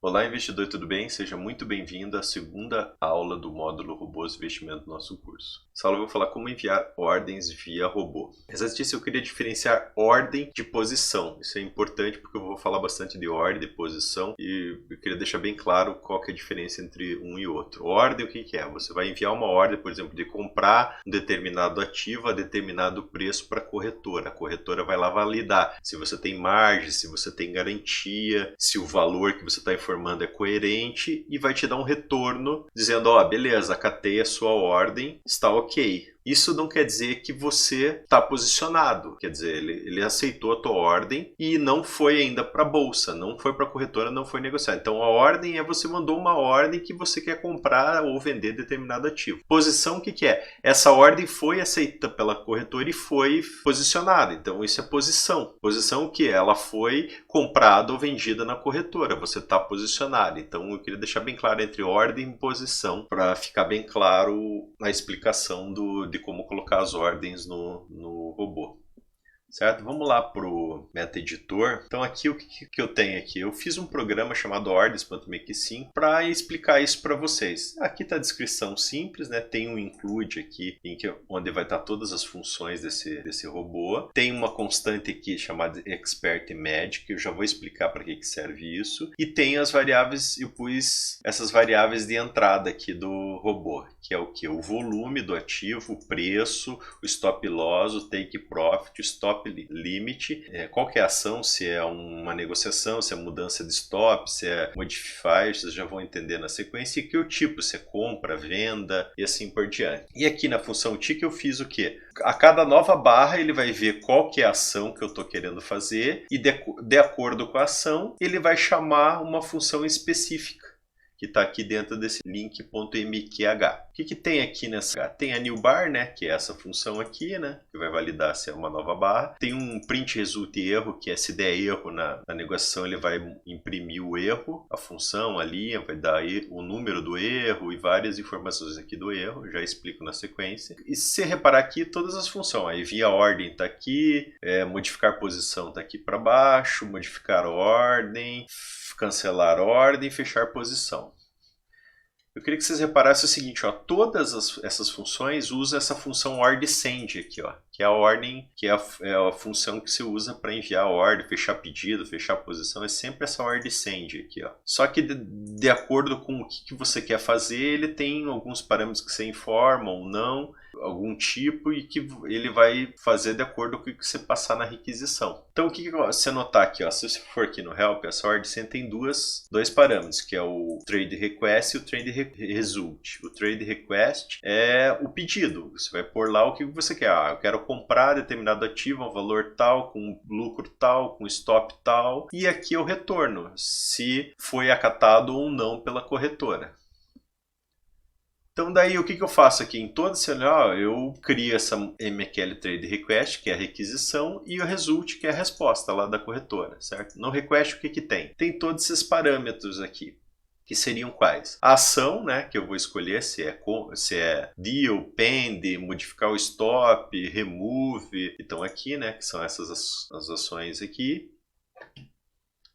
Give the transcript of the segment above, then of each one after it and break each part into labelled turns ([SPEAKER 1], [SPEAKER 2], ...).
[SPEAKER 1] Olá, investidor, tudo bem? Seja muito bem-vindo à segunda aula do módulo Robôs de Investimento do nosso curso. Nessa aula eu vou falar como enviar ordens via robô. Mas antes disso, eu queria diferenciar ordem de posição. Isso é importante porque eu vou falar bastante de ordem, de posição, e eu queria deixar bem claro qual que é a diferença entre um e outro. Ordem, o que é? Você vai enviar uma ordem, por exemplo, de comprar um determinado ativo a determinado preço para a corretora. A corretora vai lá validar se você tem margem, se você tem garantia, se o valor que você está informando é coerente e vai te dar um retorno dizendo, ó, beleza, acatei a sua ordem, está ok. Isso não quer dizer que você está posicionado, quer dizer, ele aceitou a tua ordem e não foi ainda para a bolsa, não foi para a corretora, não foi negociado. Então a ordem é você mandou uma ordem que você quer comprar ou vender determinado ativo. Posição, o que é? Essa ordem foi aceita pela corretora e foi posicionada, então isso é posição. Posição o que? Ela foi comprada ou vendida na corretora, você está posicionado. Então eu queria deixar bem claro entre ordem e posição para ficar bem claro a explicação de como colocar as ordens no robô. Certo? Vamos lá para o MetaEditor. Então aqui o que eu tenho aqui? Eu fiz um programa chamado ordens.make5 para explicar isso para vocês. Aqui está a descrição simples, né? Tem um include aqui onde vai estar todas as funções desse robô. Tem uma constante aqui chamada expert magic, que eu já vou explicar para que serve isso. E tem as variáveis, eu pus essas variáveis de entrada aqui do robô, que é o que? O volume do ativo, o preço, o stop loss, o take profit, o stop limit, qual que é a ação, se é uma negociação, se é mudança de stop, se é modify, vocês já vão entender na sequência, e que o tipo, se é compra, venda e assim por diante. E aqui na função tick eu fiz o que? A cada nova barra ele vai ver qual que é a ação que eu estou querendo fazer e de acordo com a ação ele vai chamar uma função específica que está aqui dentro desse link.mqh. O que tem aqui nessa? Tem a new bar, né, que é essa função aqui, né, que vai validar se é uma nova barra. Tem um print result erro, que é se der erro na negociação, ele vai imprimir o erro, a função, a linha, vai dar o número do erro e várias informações aqui do erro, já explico na sequência. E se você reparar aqui, todas as funções, aí via ordem está aqui, modificar posição está aqui para baixo, modificar ordem, cancelar ordem, fechar posição. Eu queria que vocês reparassem o seguinte, ó, todas essas funções usam essa função ordSend aqui, ó, que é a ordem, que é a função que você usa para enviar a ordem, fechar pedido, fechar posição, é sempre essa ordSend aqui, ó. Só que de acordo com o que você quer fazer, ele tem alguns parâmetros que você informa ou não, algum tipo, e que ele vai fazer de acordo com o que você passar na requisição. Então o que você notar aqui, ó, se você for aqui no help, essa ordem tem dois parâmetros, que é o trade request e o trade result. O trade request é o pedido, você vai pôr lá o que você quer. Eu quero comprar determinado ativo a um valor tal, com lucro tal, com stop tal, e aqui é o retorno, se foi acatado ou não pela corretora. Então daí o que eu faço aqui? Em todo esse eu crio essa MQL Trade Request, que é a requisição, e o Result, que é a resposta lá da corretora, certo? No request o que tem? Tem todos esses parâmetros aqui, que seriam quais? A ação, né, que eu vou escolher se é deal, pend, modificar o stop, remove, então aqui, né, que são essas as ações aqui.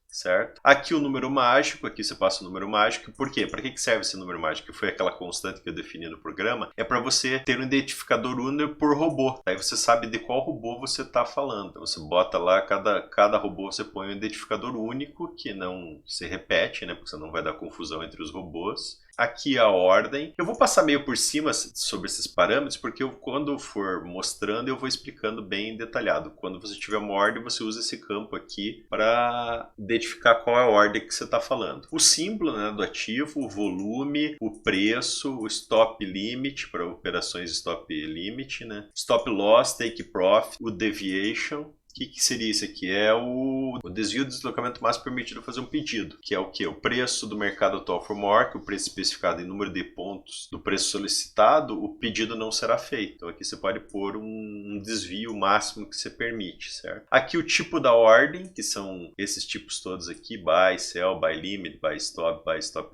[SPEAKER 1] Certo? Aqui o número mágico, aqui você passa o número mágico. Por quê? Para que serve esse número mágico? Que foi aquela constante que eu defini no programa. É para você ter um identificador único por robô. Aí você sabe de qual robô você está falando. Então você bota lá, cada robô você põe um identificador único que não se repete, né? Porque você não vai dar confusão entre os robôs. Aqui a ordem. Eu vou passar meio por cima sobre esses parâmetros, porque quando for mostrando eu vou explicando bem detalhado. Quando você tiver uma ordem, você usa esse campo aqui para identificar qual é a ordem que você está falando. O símbolo, né, do ativo, o volume, o preço, o stop limit, para operações stop limit, né? Stop loss, take profit, o deviation. O que seria isso aqui? É o desvio do deslocamento máximo permitido fazer um pedido, que é o que? O preço do mercado atual for maior que o preço especificado em número de pontos do preço solicitado, o pedido não será feito. Então aqui você pode pôr um desvio máximo que você permite, certo? Aqui o tipo da ordem, que são esses tipos todos aqui, buy, sell, buy limit, buy stop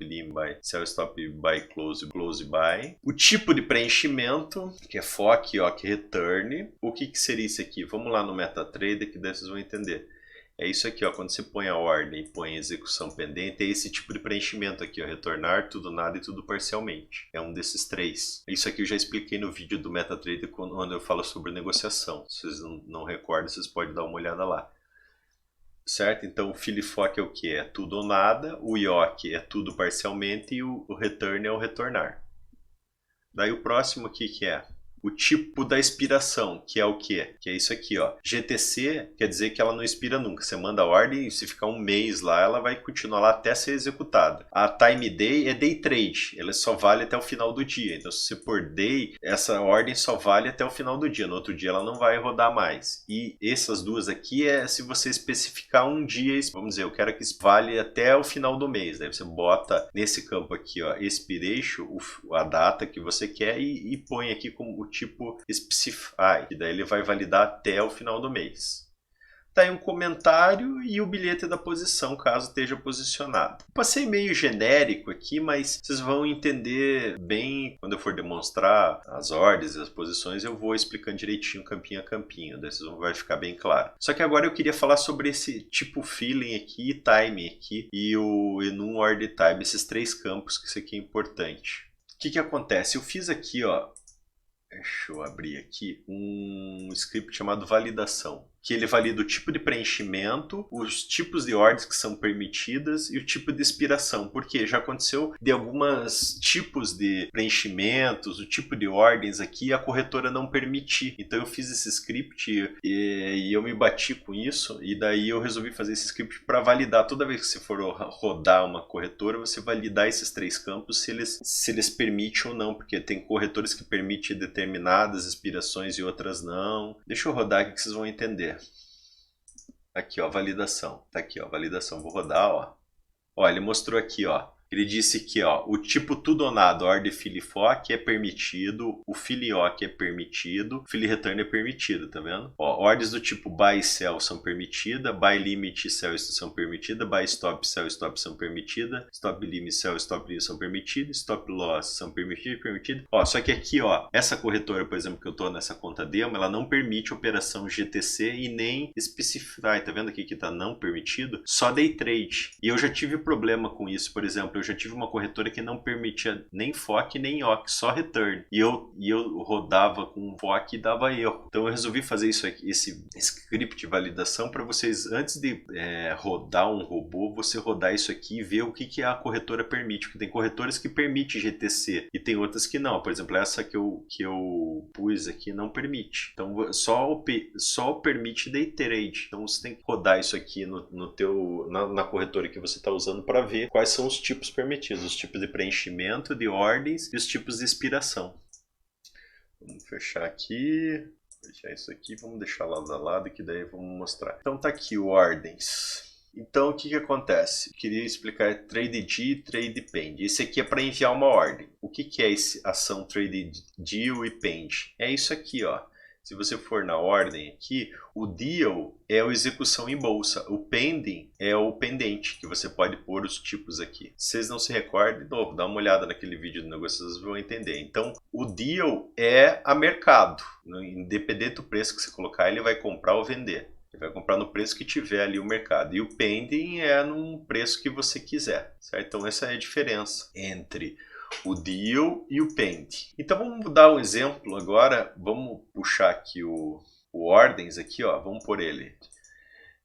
[SPEAKER 1] limit, buy sell stop, buy close, close buy. O tipo de preenchimento, que é FOC, OC, return. O que seria isso aqui? Vamos lá no MetaTrader, que daí vocês vão entender. É isso aqui, ó, quando você põe a ordem e põe a execução pendente, é esse tipo de preenchimento aqui, ó, retornar, tudo, nada e tudo parcialmente. É um desses três. Isso aqui eu já expliquei no vídeo do MetaTrader quando eu falo sobre negociação. Se vocês não recordam, vocês podem dar uma olhada lá. Certo? Então o FILIFOC é o que? É tudo ou nada, o IOC é tudo parcialmente e o return é o retornar. Daí o próximo aqui que é o tipo da expiração, que é o quê? Que é isso aqui, ó. GTC quer dizer que ela não expira nunca. Você manda a ordem e se ficar um mês lá, ela vai continuar lá até ser executada. A time day é day trade. Ela só vale até o final do dia. Então, se você pôr day, essa ordem só vale até o final do dia. No outro dia ela não vai rodar mais. E essas duas aqui é se você especificar um dia, vamos dizer, eu quero que vale até o final do mês. Daí você bota nesse campo aqui, ó, expiration, a data que você quer e põe aqui como o tipo specify, que daí ele vai validar até o final do mês. Tá aí um comentário e o bilhete da posição, caso esteja posicionado. Passei meio genérico aqui, mas vocês vão entender bem quando eu for demonstrar as ordens e as posições, eu vou explicando direitinho campinho a campinho, daí vai ficar bem claro. Só que agora eu queria falar sobre esse tipo feeling aqui, timing aqui e o num order time, esses três campos, que isso aqui é importante. O que acontece? Eu fiz aqui, ó, deixa eu abrir aqui um script chamado validação, que ele valida o tipo de preenchimento, os tipos de ordens que são permitidas e o tipo de expiração, porque já aconteceu de alguns tipos de preenchimentos, o tipo de ordens aqui, a corretora não permitir. Então eu fiz esse script e eu me bati com isso, e daí eu resolvi fazer esse script para validar. Toda vez que você for rodar uma corretora, você validar esses três campos se eles permitem ou não, porque tem corretoras que permitem determinadas expirações e outras não. Deixa eu rodar aqui que vocês vão entender. Aqui, ó, validação. Tá aqui, ó, validação. Vou rodar, ó. Ó, ele mostrou aqui, ó. Ele disse que, ó, o tipo tudo ou nada, ordem FILIFOC é permitido, o FILIOC é permitido, o FILIRETURN é permitido, tá vendo? Ó, ordens do tipo buy e sell são permitidas, buy limit, sell são permitidas, buy stop, sell stop são permitidas, stop limit, sell stop limit são permitidas, stop loss são permitidas. Ó, só que aqui, ó, essa corretora, por exemplo, que eu tô nessa conta demo, ela não permite operação GTC e nem Specify, tá vendo aqui que tá não permitido? Só day trade. E eu já tive problema com isso, por exemplo, eu já tive uma corretora que não permitia nem FOC nem IOC, só return. E eu rodava com FOC e dava erro. Então eu resolvi fazer isso aqui, esse script de validação para vocês, antes de rodar um robô, você rodar isso aqui e ver o que a corretora permite. Porque tem corretoras que permitem GTC e tem outras que não. Por exemplo, essa que eu pus aqui não permite. Então só permite day trade. Então você tem que rodar isso aqui na corretora que você está usando para ver quais são os tipos permitidos, os tipos de preenchimento, de ordens e os tipos de expiração. Vamos fechar aqui, fechar isso aqui, vamos deixar lado a lado que daí vamos mostrar. Então tá aqui o ordens. Então o que acontece? Eu queria explicar trade deal, trade pend. Esse aqui é para enviar uma ordem. O que é essa ação trade deal e pend? É isso aqui, ó. Se você for na ordem aqui, o deal é a execução em bolsa. O pending é o pendente, que você pode pôr os tipos aqui. Se vocês não se recordem, de novo, dá uma olhada naquele vídeo do negócio, vocês vão entender. Então, o deal é a mercado. Independente do preço que você colocar, ele vai comprar ou vender. Ele vai comprar no preço que tiver ali o mercado. E o pending é num preço que você quiser, certo? Então, essa é a diferença entre o deal e o pend. Então vamos dar um exemplo agora, vamos puxar aqui o ordens aqui, ó, vamos por ele.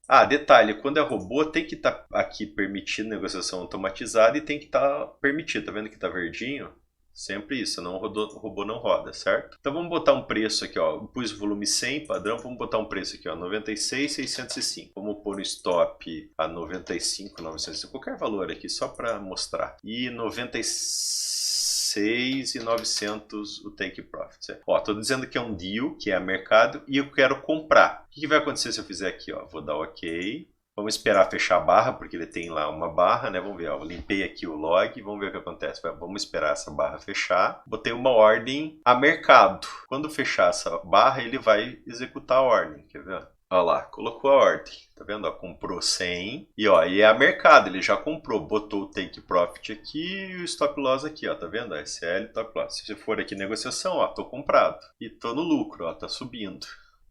[SPEAKER 1] Ah, detalhe, quando é robô tem que estar aqui permitido negociação automatizada e tem que estar permitido, tá vendo que tá verdinho? Sempre isso, senão o robô não roda, certo? Então vamos botar um preço aqui, ó, eu pus volume 100 padrão, vamos botar um preço aqui, ó, 96.605. Vamos pôr o stop a 95.905, qualquer valor aqui, só para mostrar. E 96.900 o take profit, certo? Ó, tô dizendo que é um deal, que é a mercado, e eu quero comprar. O que vai acontecer se eu fizer aqui, ó? Vou dar OK. Vamos esperar fechar a barra, porque ele tem lá uma barra, né? Vamos ver, ó, eu limpei aqui o log, vamos ver o que acontece. Vamos esperar essa barra fechar. Botei uma ordem a mercado. Quando fechar essa barra, ele vai executar a ordem, quer ver? Olha lá, colocou a ordem, tá vendo? Ó, comprou 100 e ó, e é a mercado, ele já comprou, botou o take profit aqui e o stop loss aqui, ó, tá vendo? SL, stop loss. Se você for aqui negociação, ó, tô comprado e tô no lucro, ó, tá subindo.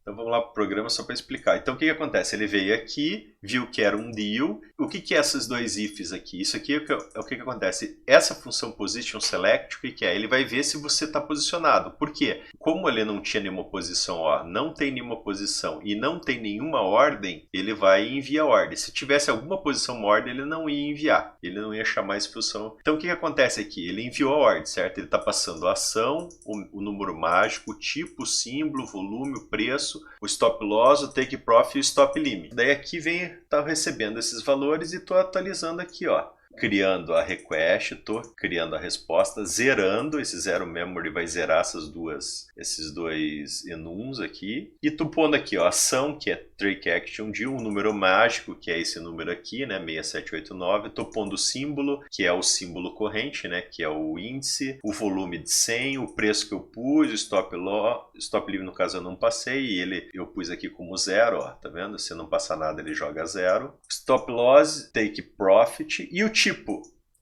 [SPEAKER 1] Então vamos lá para o programa só para explicar. Então o que acontece? Ele veio aqui, viu que era um deal. O que é esses dois ifs aqui? Isso aqui é o que acontece. Essa função position select, o que é? Ele vai ver se você está posicionado. Por quê? Como ele não tinha nenhuma posição, ó, não tem nenhuma posição e não tem nenhuma ordem, ele vai enviar ordem. Se tivesse alguma posição, uma ordem, ele não ia enviar. Ele não ia chamar essa função. Então o que acontece aqui? Ele enviou a ordem, certo? Ele está passando a ação, o número mágico, o tipo, o símbolo, o volume, o preço, o stop loss, o take profit e o stop limit. Daí aqui vem, tá recebendo esses valores e estou atualizando aqui, ó. Criando a request, estou criando a resposta, zerando, esse zero memory vai zerar esses dois enums aqui. E estou pondo aqui, ó, ação, que é Trick Action Deal, um número mágico, que é esse número aqui, né, 6789. Estou pondo o símbolo, que é o símbolo corrente, né, que é o índice, o volume de 100, o preço que eu pus, o stop loss, stop limit no caso eu não passei, e eu pus aqui como zero, ó, tá vendo? Se não passar nada ele joga zero. Stop loss, take profit e o tipo.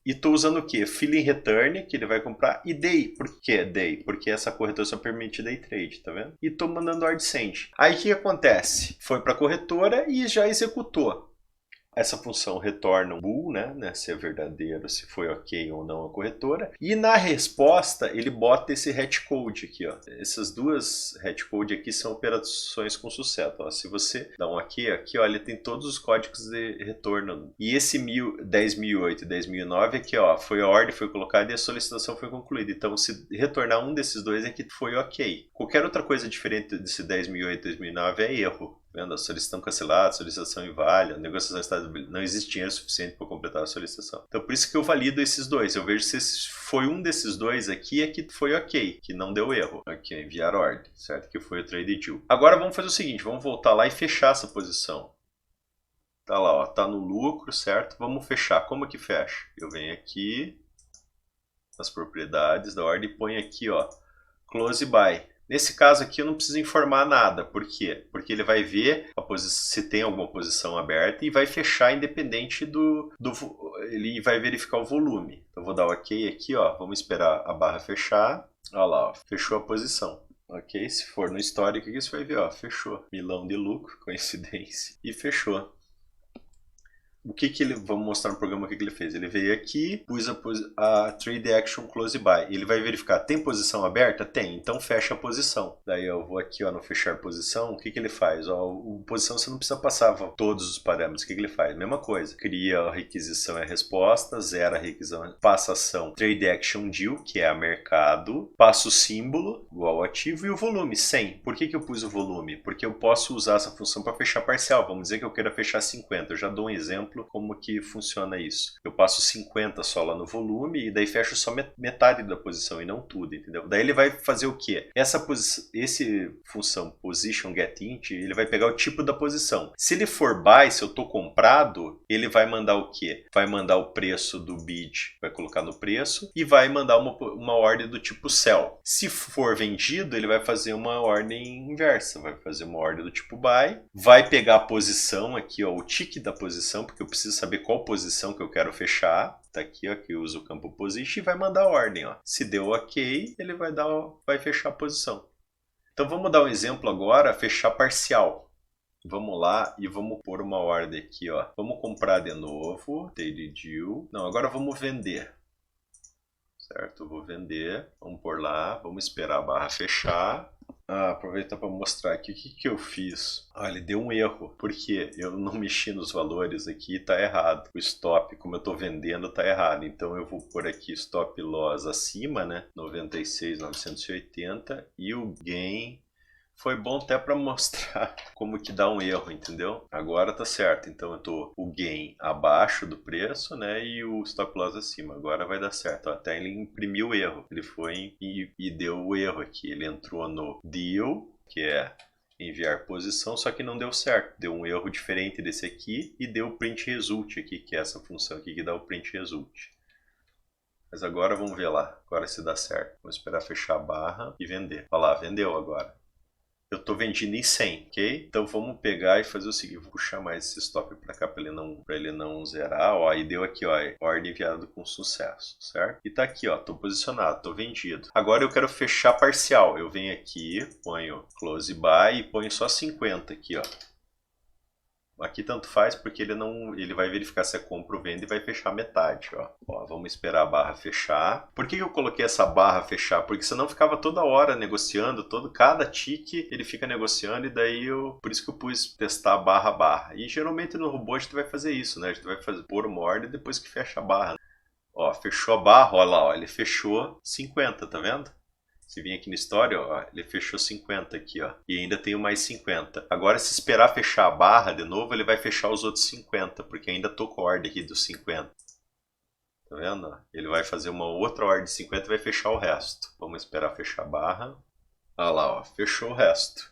[SPEAKER 1] E estou usando o que? Fill in return, que ele vai comprar, e day. Por que day? Porque essa corretora só permite day trade, tá vendo? E estou mandando ordem send. Aí o que acontece? Foi para a corretora e já executou. Essa função retorna um bool, né, se é verdadeiro, se foi ok ou não a corretora. E na resposta ele bota esse hatchcode aqui, ó. Essas duas hatchcode aqui são operações com sucesso. Ó. Se você dá um aqui, ó, ele tem todos os códigos de retorno. E esse 10.008 e 10.009 aqui, ó, foi a ordem, foi colocada e a solicitação foi concluída. Então, se retornar um desses dois aqui, foi ok. Qualquer outra coisa diferente desse 10.008 e 10.009 é erro. Vendo? A solicitação cancelada, solicitação inválida, negociação estável, não existe dinheiro suficiente para completar a solicitação. Então por isso que eu valido esses dois. Eu vejo se foi um desses dois aqui é que foi ok, que não deu erro. Ok, enviar ordem, certo? Que foi o trade deal. Agora vamos fazer o seguinte, vamos voltar lá e fechar essa posição. Tá lá, ó, tá no lucro, certo? Vamos fechar. Como que fecha? Eu venho aqui nas propriedades da ordem e ponho aqui, ó, close by. Nesse caso aqui eu não preciso informar nada. Por quê? Porque ele vai ver se tem alguma posição aberta e vai fechar independente ele vai verificar o volume. Então eu vou dar ok aqui, ó. Vamos esperar a barra fechar. Olha lá, ó, fechou a posição. Ok? Se for no histórico aqui, você vai ver, ó, fechou. Milão de lucro, coincidência. E fechou. Vamos mostrar no programa o que ele fez. Ele veio aqui, pus a Trade Action Close By. Ele vai verificar, tem posição aberta? Tem, então fecha a posição. Daí eu vou aqui, ó, no fechar posição, o que ele faz? Ó, posição você não precisa passar todos os parâmetros. O que ele faz? Mesma coisa. Cria a requisição e a resposta, zera a requisição, passa a ação Trade Action Deal, que é a mercado, passa o símbolo, igual ao ativo, e o volume, 100. Por que eu pus o volume? Porque eu posso usar essa função para fechar parcial. Vamos dizer que eu queira fechar 50. Eu já dou um exemplo como que funciona isso. Eu passo 50 só lá no volume e daí fecho só metade da posição e não tudo, entendeu? Daí ele vai fazer o quê? Essa função position get int, ele vai pegar o tipo da posição. Se ele for buy, se eu estou comprado, ele vai mandar o quê? Vai mandar o preço do bid, vai colocar no preço e vai mandar uma ordem do tipo sell. Se for vendido, ele vai fazer uma ordem inversa, vai fazer uma ordem do tipo buy, vai pegar a posição aqui, ó, o tick da posição, porque eu preciso saber qual posição que eu quero fechar. Tá aqui, ó, que usa o campo position e vai mandar a ordem, ó. Se deu ok, ele vai fechar a posição. Então vamos dar um exemplo agora, fechar parcial. Vamos lá e vamos pôr uma ordem aqui, ó. Vamos comprar de novo, daily deal. Não, agora vamos vender. Certo? Eu vou vender. Vamos pôr lá, vamos esperar a barra fechar. Aproveitar para mostrar aqui o que eu fiz. Ele deu um erro, porque eu não mexi nos valores aqui e está errado. O stop, como eu estou vendendo, está errado. Então eu vou pôr aqui stop loss acima, né? 96.980 e o gain. Foi bom até para mostrar como que dá um erro, entendeu? Agora tá certo, então eu tô o gain abaixo do preço, né, e o stop loss acima. Agora vai dar certo, ó, até ele imprimiu o erro. Ele foi e deu o erro aqui. Ele entrou no deal, que é enviar posição, só que não deu certo. Deu um erro diferente desse aqui e deu o print result aqui, que é essa função aqui que dá o print result. Mas agora vamos ver lá, agora se dá certo. Vamos esperar fechar a barra e vender. Olha lá, vendeu agora. Eu estou vendendo em 100, ok? Então vamos pegar e fazer o seguinte, vou puxar mais esse stop para cá para ele não zerar, ó, e deu aqui, ó, ordem enviada com sucesso, certo? E tá aqui, ó, estou posicionado, estou vendido. Agora eu quero fechar parcial, eu venho aqui, ponho close by e ponho só 50 aqui, ó. Aqui tanto faz porque ele vai verificar se é compra ou venda e vai fechar metade, ó. Ó, vamos esperar a barra fechar. Por que eu coloquei essa barra fechar? Porque senão ficava toda hora negociando, cada tique ele fica negociando e daí por isso que eu pus testar barra a barra. E geralmente no robô a gente vai fazer isso, né? A gente vai pôr uma ordem depois que fecha a barra. Ó, fechou a barra, olha lá, ó, ele fechou 50, tá vendo? Se vir aqui na história, ó, ele fechou 50 aqui, ó. E ainda tem mais 50. Agora, se esperar fechar a barra de novo, ele vai fechar os outros 50, porque ainda tô com a ordem aqui dos 50. Tá vendo? Ele vai fazer uma outra ordem de 50 e vai fechar o resto. Vamos esperar fechar a barra. Olha lá, ó, fechou o resto.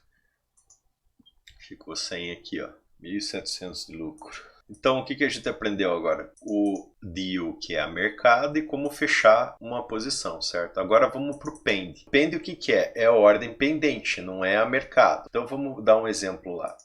[SPEAKER 1] Ficou 100 aqui, ó. 1.700 de lucro. Então, o que a gente aprendeu agora? O deal, que é a mercado, e como fechar uma posição, certo? Agora vamos para o pend. Pend o que é? É a ordem pendente, não é a mercado. Então, vamos dar um exemplo lá.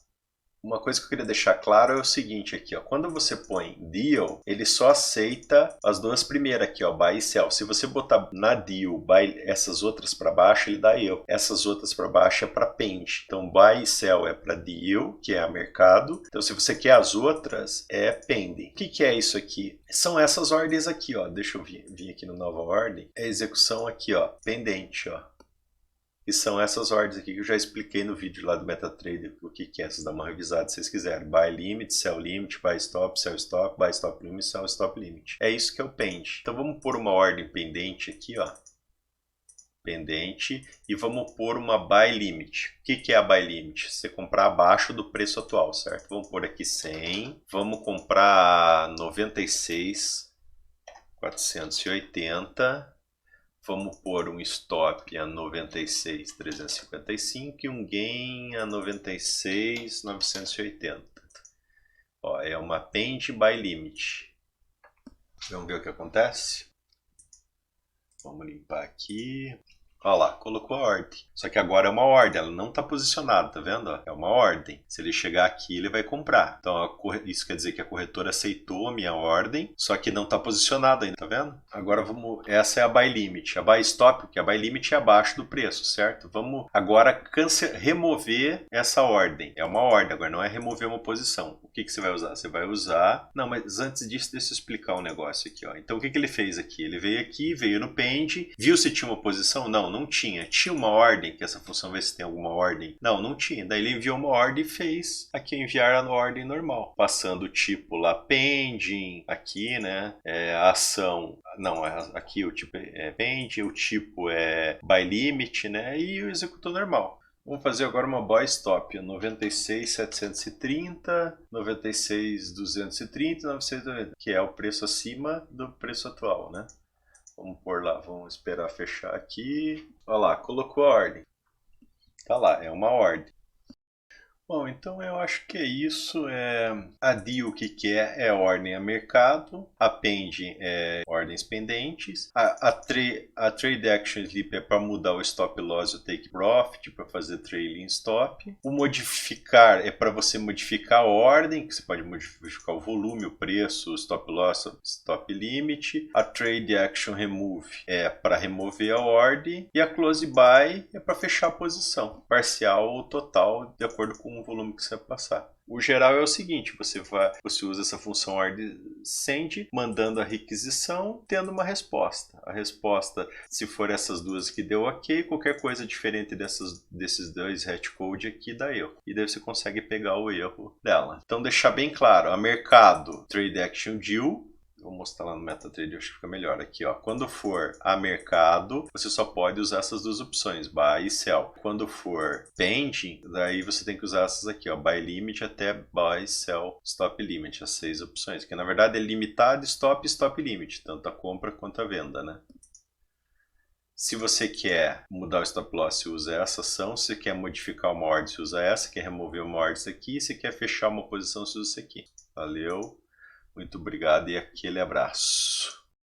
[SPEAKER 1] Uma coisa que eu queria deixar claro é o seguinte aqui, ó. Quando você põe deal, ele só aceita as duas primeiras aqui, ó, buy e sell. Se você botar na deal, buy essas outras para baixo, ele dá erro. Essas outras para baixo é para pend. Então buy e sell é para deal, que é a mercado. Então se você quer as outras, é pending. O que é isso aqui? São essas ordens aqui, ó. Deixa eu vir aqui no nova ordem. É a execução aqui, ó, pendente, ó. E são essas ordens aqui que eu já expliquei no vídeo lá do MetaTrader, o que é, vocês dão uma revisada se vocês quiserem. Buy limit, sell limit, buy stop, sell stop, buy stop limit, sell stop limit. É isso que é o pend. Então vamos pôr uma ordem pendente aqui, ó. Pendente. E vamos pôr uma buy limit. O que é a buy limit? Você comprar abaixo do preço atual, certo? Vamos pôr aqui 100. Vamos comprar 96,480. Vamos pôr um stop a 96,355 e um gain a 96,980. Ó, é uma pend by limit. Vamos ver o que acontece? Vamos limpar aqui. Olha lá, colocou a ordem. Só que agora é uma ordem, ela não está posicionada, tá vendo? É uma ordem. Se ele chegar aqui, ele vai comprar. Então, isso quer dizer que a corretora aceitou a minha ordem, só que não está posicionada ainda, tá vendo? Agora essa é a buy limit. A buy stop, porque a buy limit é abaixo do preço, certo? Vamos agora remover essa ordem. É uma ordem, agora não é remover uma posição. O que você vai usar? Você vai usar... Não, mas antes disso, deixa eu explicar um negócio aqui, ó. Então, o que ele fez aqui? Ele veio aqui, veio no pend, viu se tinha uma posição? Não tinha. Tinha uma ordem, que essa função vê se tem alguma ordem. Não tinha. Daí ele enviou uma ordem e fez aqui enviar a ordem normal. Passando o tipo lá pending, aqui, né? A ação, não, aqui o tipo é pending, o tipo é by limit, né? E o executor normal. Vamos fazer agora uma buy stop, 96,730, 96,230, 990, que é o preço acima do preço atual, né? Vamos pôr lá, vamos esperar fechar aqui. Olha lá, colocou a ordem. Tá lá, é uma ordem. Bom, então eu acho que é isso. A deal, o que é? É ordem a mercado. A pend é ordens pendentes. A trade action sleep é para mudar o stop loss e o take profit, para fazer trailing stop. O modificar é para você modificar a ordem, que você pode modificar o volume, o preço, o stop loss, o stop limit. A trade action remove é para remover a ordem. E a close buy é para fechar a posição, parcial ou total, de acordo com o volume que você vai passar. O geral é o seguinte, você usa essa função ordem send, mandando a requisição, tendo uma resposta. A resposta, se for essas duas que deu ok, qualquer coisa diferente desses dois hashcode aqui dá erro. E daí você consegue pegar o erro dela. Então deixar bem claro, a mercado, trade action deal, vou mostrar lá no MetaTrader, acho que fica melhor aqui, ó. Quando for a mercado, você só pode usar essas duas opções, buy e sell. Quando for pending, daí você tem que usar essas aqui, ó, buy limit até buy, sell, stop limit, as 6 opções, que na verdade é limitado, stop e stop limit, tanto a compra quanto a venda, né? Se você quer mudar o stop loss, você usa essa ação. Se você quer modificar uma ordem, você usa essa. Quer remover uma ordem, isso aqui. Se quer fechar uma posição, você usa isso aqui. Valeu. Muito obrigado e aquele abraço.